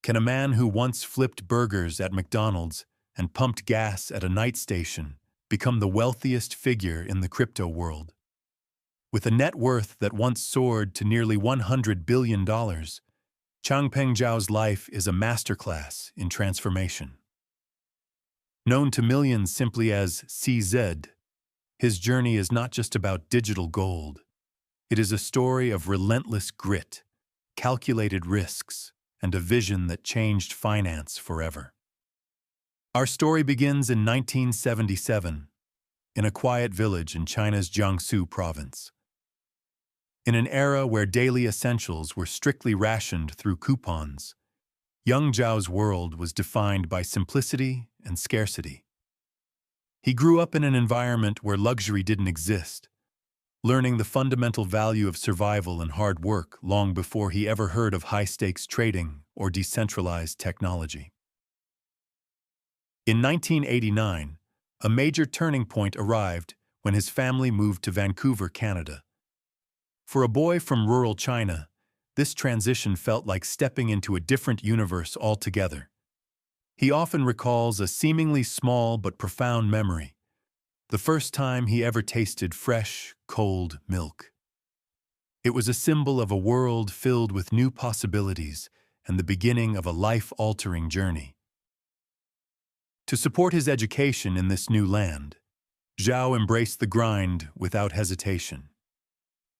Can a man who once flipped burgers at McDonald's and pumped gas at a night station become the wealthiest figure in the crypto world? With a net worth that once soared to nearly $100 billion, Changpeng Zhao's life is a masterclass in transformation. Known to millions simply as CZ, his journey is not just about digital gold. It is a story of relentless grit, calculated risks, and a vision that changed finance forever. Our story begins in 1977, in a quiet village in China's Jiangsu province. In an era where daily essentials were strictly rationed through coupons, young Zhao's world was defined by simplicity and scarcity. He grew up in an environment where luxury didn't exist, learning the fundamental value of survival and hard work long before he ever heard of high-stakes trading or decentralized technology. In 1989, a major turning point arrived when his family moved to Vancouver, Canada. For a boy from rural China, this transition felt like stepping into a different universe altogether. He often recalls a seemingly small but profound memory: the first time he ever tasted fresh, cold milk. It was a symbol of a world filled with new possibilities and the beginning of a life-altering journey. To support his education in this new land, Zhao embraced the grind without hesitation.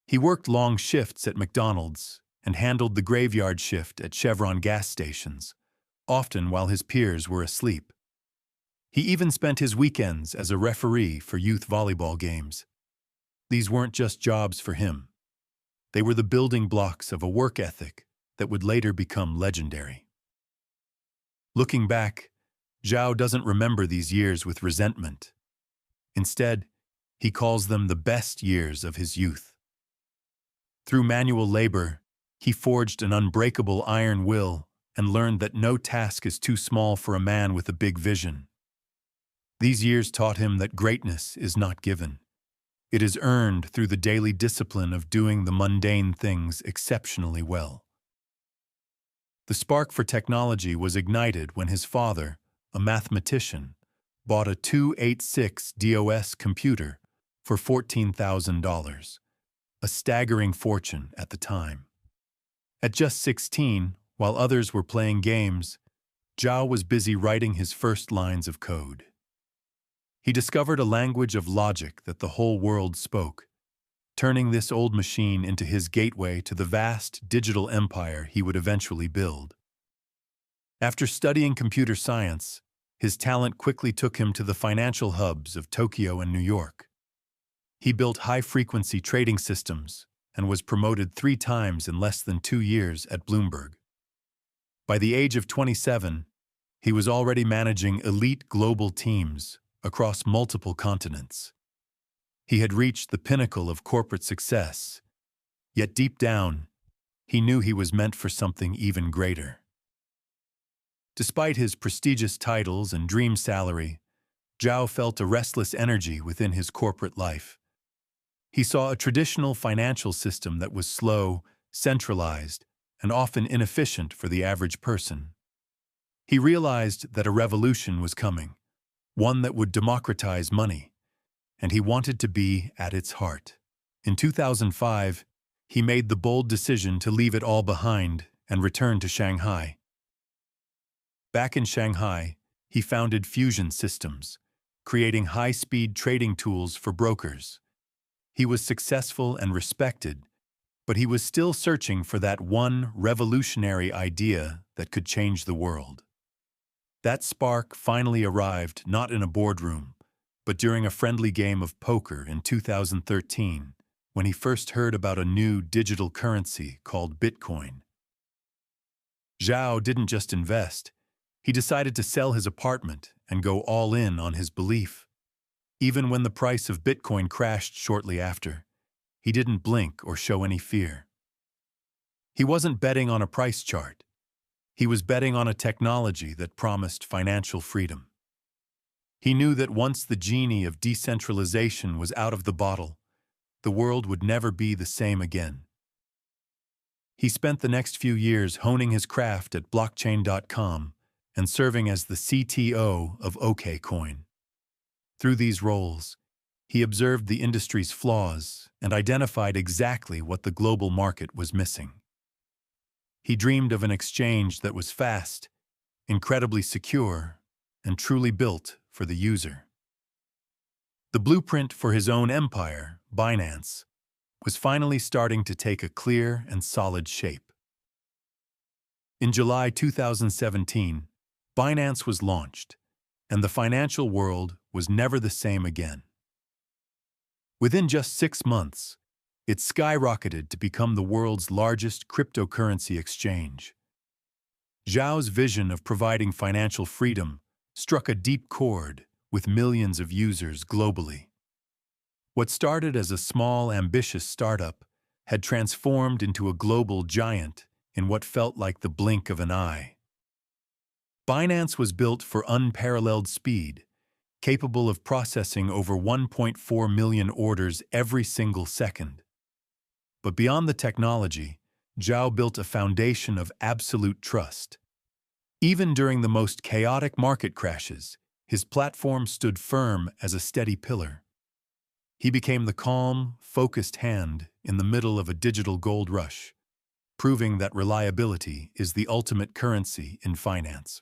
He worked long shifts at McDonald's and handled the graveyard shift at Chevron gas stations, often while his peers were asleep. He even spent his weekends as a referee for youth volleyball games. These weren't just jobs for him. They were the building blocks of a work ethic that would later become legendary. Looking back, Zhao doesn't remember these years with resentment. Instead, he calls them the best years of his youth. Through manual labor, he forged an unbreakable iron will and learned that no task is too small for a man with a big vision. These years taught him that greatness is not given. It is earned through the daily discipline of doing the mundane things exceptionally well. The spark for technology was ignited when his father, a mathematician, bought a 286 DOS computer for $14,000, a staggering fortune at the time. At just 16, while others were playing games, Zhao was busy writing his first lines of code. He discovered a language of logic that the whole world spoke, turning this old machine into his gateway to the vast digital empire he would eventually build. After studying computer science, his talent quickly took him to the financial hubs of Tokyo and New York. He built high-frequency trading systems and was promoted 3 times in less than 2 years at Bloomberg. By the age of 27, he was already managing elite global teams across multiple continents. He had reached the pinnacle of corporate success, yet deep down, he knew he was meant for something even greater. Despite his prestigious titles and dream salary, Zhao felt a restless energy within his corporate life. He saw a traditional financial system that was slow, centralized, and often inefficient for the average person. He realized that a revolution was coming, one that would democratize money, and he wanted to be at its heart. In 2005, he made the bold decision to leave it all behind and return to Shanghai. Back in Shanghai, he founded Fusion Systems, creating high-speed trading tools for brokers. He was successful and respected, but he was still searching for that one revolutionary idea that could change the world. That spark finally arrived not in a boardroom, but during a friendly game of poker in 2013, when he first heard about a new digital currency called Bitcoin. Zhao didn't just invest. He decided to sell his apartment and go all in on his belief. Even when the price of Bitcoin crashed shortly after, he didn't blink or show any fear. He wasn't betting on a price chart. He was betting on a technology that promised financial freedom. He knew that once the genie of decentralization was out of the bottle, the world would never be the same again. He spent the next few years honing his craft at blockchain.com and serving as the CTO of OKCoin. Through these roles, he observed the industry's flaws and identified exactly what the global market was missing. He dreamed of an exchange that was fast, incredibly secure, and truly built for the user. The blueprint for his own empire, Binance, was finally starting to take a clear and solid shape. In July 2017, Binance was launched, and the financial world was never the same again. Within just 6 months, it skyrocketed to become the world's largest cryptocurrency exchange. Zhao's vision of providing financial freedom struck a deep chord with millions of users globally. What started as a small, ambitious startup had transformed into a global giant in what felt like the blink of an eye. Binance was built for unparalleled speed, capable of processing over 1.4 million orders every single second. But beyond the technology, Zhao built a foundation of absolute trust. Even during the most chaotic market crashes, his platform stood firm as a steady pillar. He became the calm, focused hand in the middle of a digital gold rush, proving that reliability is the ultimate currency in finance.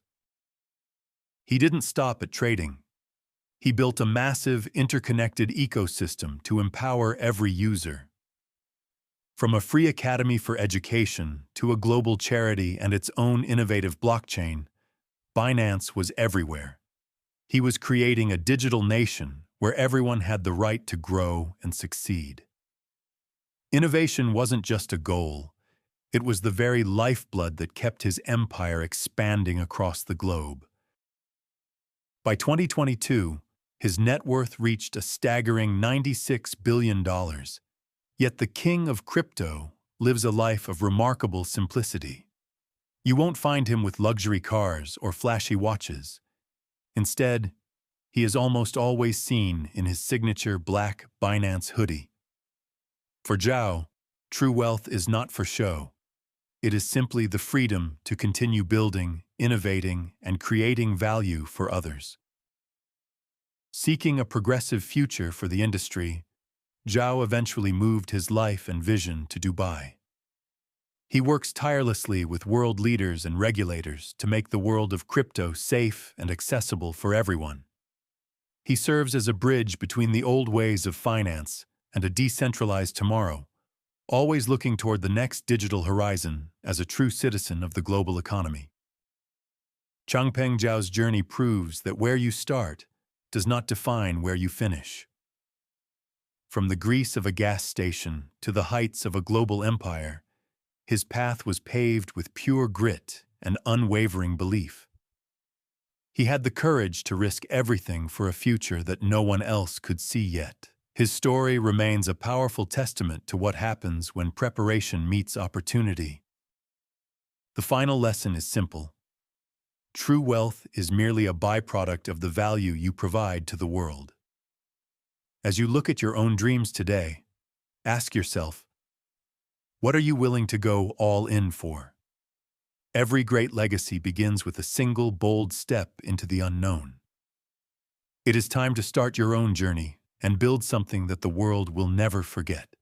He didn't stop at trading. He built a massive, interconnected ecosystem to empower every user. From a free academy for education to a global charity and its own innovative blockchain, Binance was everywhere. He was creating a digital nation where everyone had the right to grow and succeed. Innovation wasn't just a goal, it was the very lifeblood that kept his empire expanding across the globe. By 2022, his net worth reached a staggering $96 billion. Yet the king of crypto lives a life of remarkable simplicity. You won't find him with luxury cars or flashy watches. Instead, he is almost always seen in his signature black Binance hoodie. For Zhao, true wealth is not for show. It is simply the freedom to continue building, innovating, and creating value for others. Seeking a progressive future for the industry, Zhao eventually moved his life and vision to Dubai. He works tirelessly with world leaders and regulators to make the world of crypto safe and accessible for everyone. He serves as a bridge between the old ways of finance and a decentralized tomorrow, always looking toward the next digital horizon as a true citizen of the global economy. Changpeng Zhao's journey proves that where you start does not define where you finish. From the grease of a gas station to the heights of a global empire, his path was paved with pure grit and unwavering belief. He had the courage to risk everything for a future that no one else could see yet. His story remains a powerful testament to what happens when preparation meets opportunity. The final lesson is simple. True wealth is merely a byproduct of the value you provide to the world. As you look at your own dreams today, ask yourself, what are you willing to go all in for? Every great legacy begins with a single bold step into the unknown. It is time to start your own journey and build something that the world will never forget.